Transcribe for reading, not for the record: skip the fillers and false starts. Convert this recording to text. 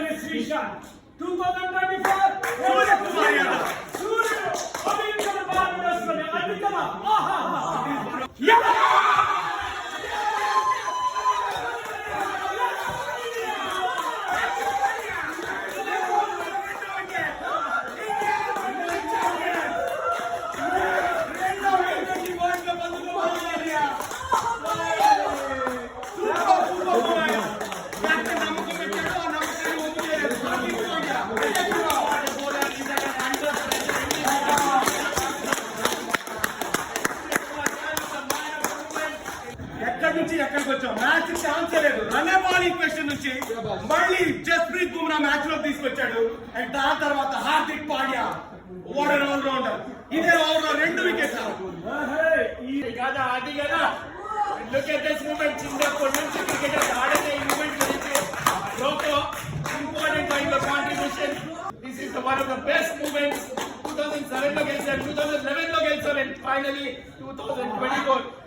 Mr. Srishan. 2024 Surya Kumar Yadav. Surya Abhinchal Bharatashwari Adhikama. ఎక్కడి నుంచి ఎక్కడికి వచ్చాం మ్యాచ్ ఛాన్స్ లేదు రనే బాలింగ్ క్వశ్చన్ నుంచి మళ్ళీ జస్ప్రీత్ బుమ్రా మ్యాచ్ లో తీసుకొచ్చాడు అండ్ దాని తర్వాత Hardik Pandya what an all rounder ఇదే ఓవర్ 2 వికెట్స్ అది కదా లుక్ ఎట్ దిస్ మూమెంట్ చిన్నప్పటి నుంచి క్రికెటర్ ఆడనే ఈ మూమెంట్ గురించి లోకో ఇంపార్టెంట్ టైం లో contribution this is one of the best moments 2007 లో గెలిచారు 2011 లో గెలిచారు అండ్ ఫైనలీ 2024